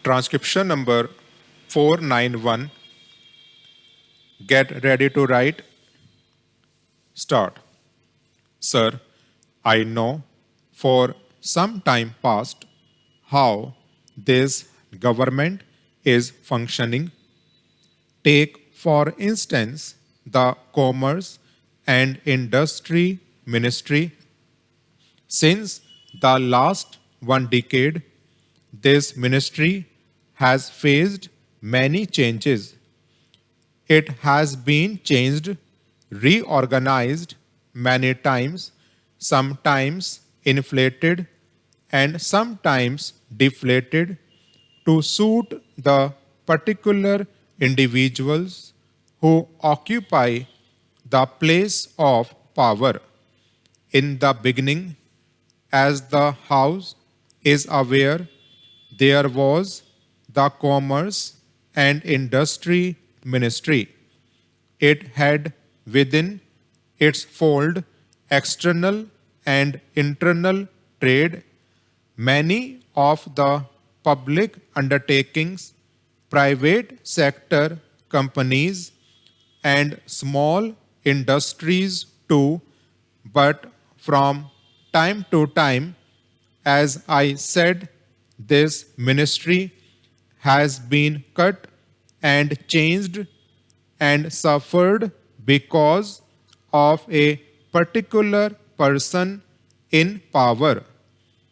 Transcription number 491. Get ready to write. Start. Sir, I know for some time past how this government is functioning. Take, for instance, the Commerce and Industry Ministry. Since the last 1 decade, this ministry has faced many changes. It has been changed, reorganized many times, sometimes inflated and sometimes deflated to suit the particular individuals who occupy the place of power. In the beginning, as the House is aware, there was the Commerce and Industry Ministry. It had within its fold external and internal trade, many of the public undertakings, private sector companies, and small industries too, but from time to time, as I said, this ministry has been cut and changed and suffered because of a particular person in power.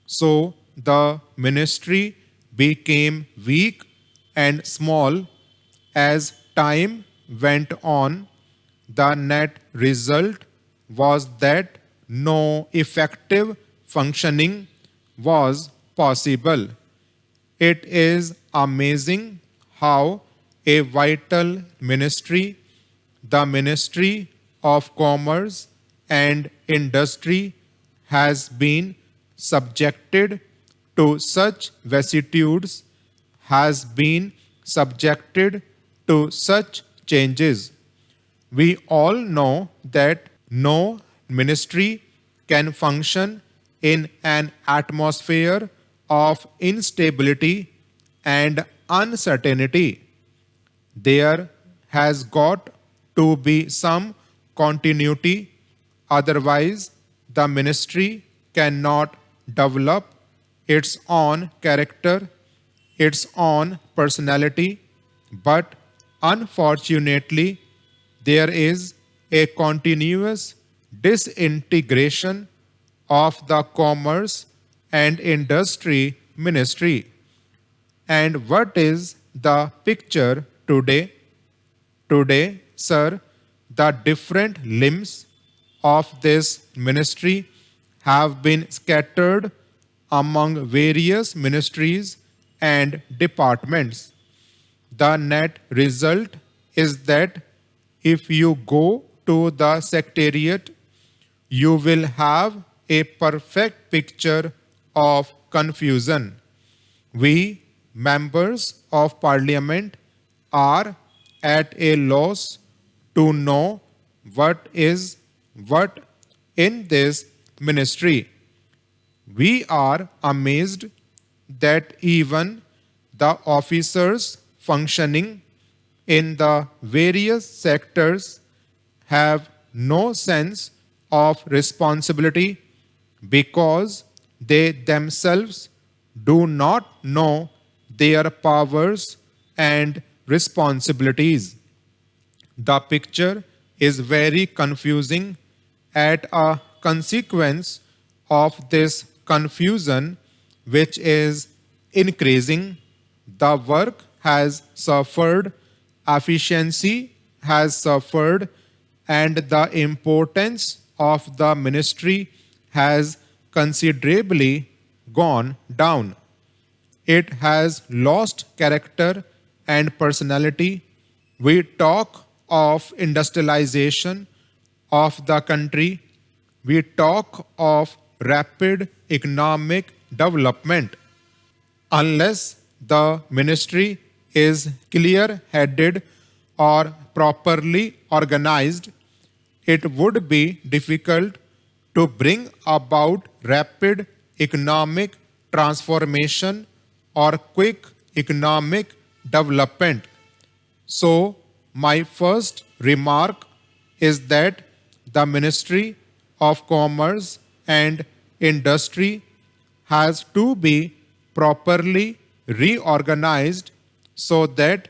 So the ministry became weak and small as time went on. The net result was that no effective functioning was possible. It is amazing how a vital ministry, the Ministry of Commerce and Industry, has been subjected to such vicissitudes, has been subjected to such changes. We all know that no ministry can function in an atmosphere of instability and uncertainty. There has got to be some continuity, otherwise, the ministry cannot develop its own character, its own personality, but unfortunately, there is a continuous disintegration of the Commerce and Industry Ministry. And what is the picture today? Today, sir, the different limbs of this ministry have been scattered among various ministries and departments. The net result is that if you go to the secretariat, you will have a perfect picture of confusion. We, members of parliament, are at a loss to know what is what in this ministry. We are amazed that even the officers functioning in the various sectors have no sense of responsibility because they themselves do not know their powers and responsibilities. The picture is very confusing. At a consequence of this confusion, which is increasing, the work has suffered, efficiency has suffered, and the importance of the ministry has considerably gone down. It has lost character and personality. We talk of industrialization of the country. We talk of rapid economic development. Unless the ministry is clear-headed or properly organized, it would be difficult to bring about rapid economic transformation or quick economic development. So, my first remark is that the Ministry of Commerce and Industry has to be properly reorganized so that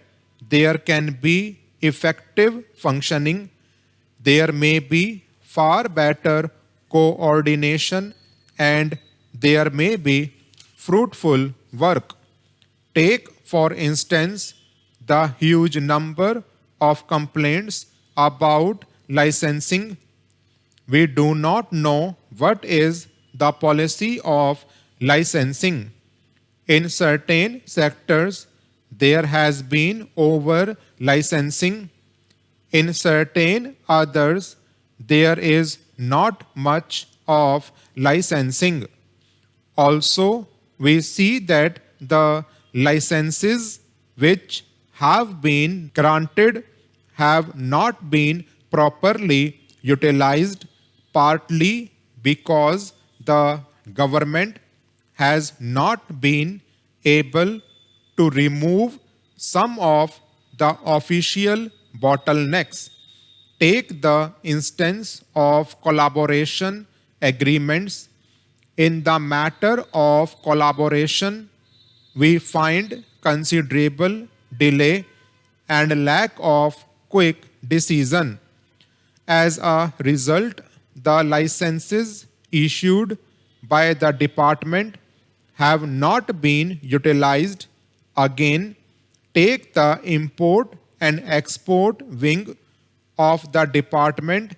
there can be effective functioning. There may be far better coordination and there may be fruitful work. Take, for instance, the huge number of complaints about licensing. We do not know what is the policy of licensing. In certain sectors, there has been over licensing. In certain others, there is not much of licensing. Also, we see that the licenses which have been granted have not been properly utilized, partly because the government has not been able to remove some of the official bottlenecks. Take the instance of collaboration agreements. In the matter of collaboration, we find considerable delay and lack of quick decision. As a result, the licenses issued by the department have not been utilized. Again, take the import and export wing of the department,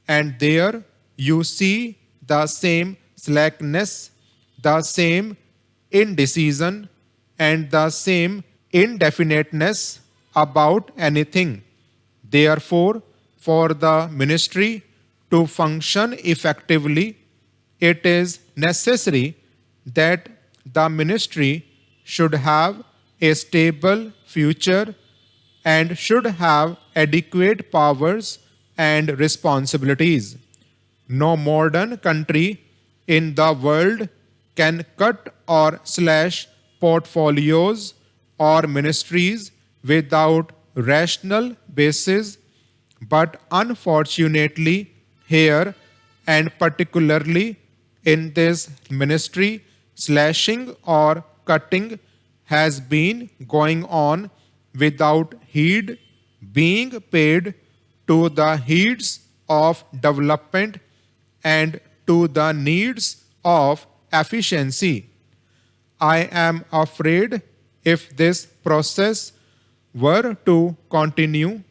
and there you see the same slackness, the same indecision, and the same indefiniteness about anything. Therefore, for the ministry to function effectively, it is necessary that the ministry should have a stable future and should have adequate powers and responsibilities. No modern country in the world can cut or slash portfolios or ministries without rational basis, but unfortunately here and particularly in this ministry, slashing or cutting has been going on without heed being paid to the needs of development and to the needs of efficiency. I am afraid if this process were to continue,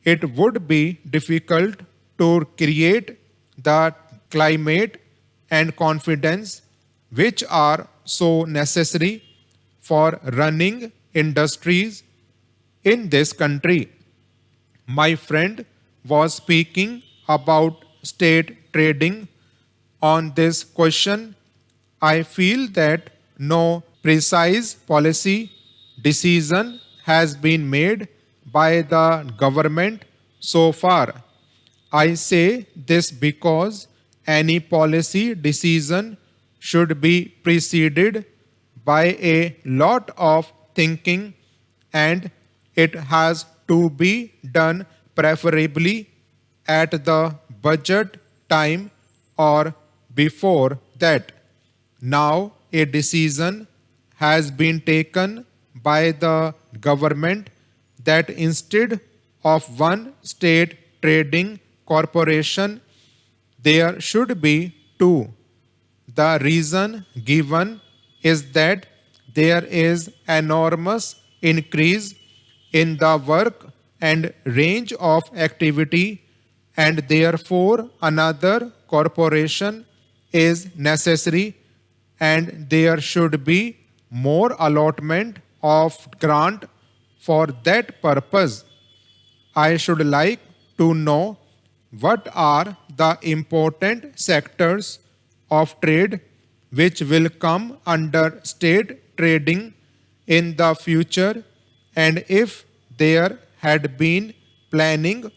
it would be difficult to create the climate and confidence which are so necessary for running industries in this country. My friend was speaking about state trading. On this question, I feel that no precise policy decision has been made by the government so far. I say this because any policy decision should be preceded by a lot of thinking, and it has to be done preferably at the budget time or before that. Now a decision has been taken by the government that instead of one state trading corporation, there should be two. The reason given is that there is enormous increase in the work and range of activity, and therefore another corporation is necessary, and there should be more allotment of grant for that purpose. I should like to know what are the important sectors of trade which will come under state trading in the future, and if there had been planning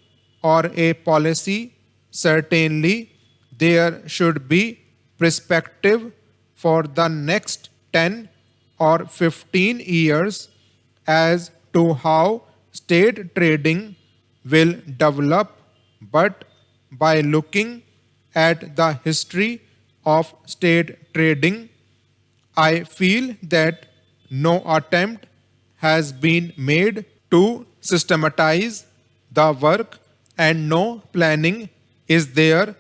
or a policy, certainly there should be perspective for the next 10 or 15 years as to how state trading will develop, but by looking at the history of state trading, I feel that no attempt has been made to systematize the work and no planning is there,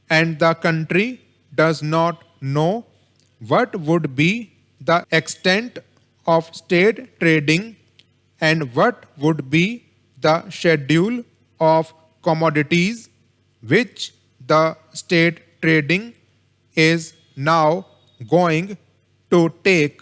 and the country does not know what would be the extent of state trading and what would be the schedule of commodities which the state trading is now going to take.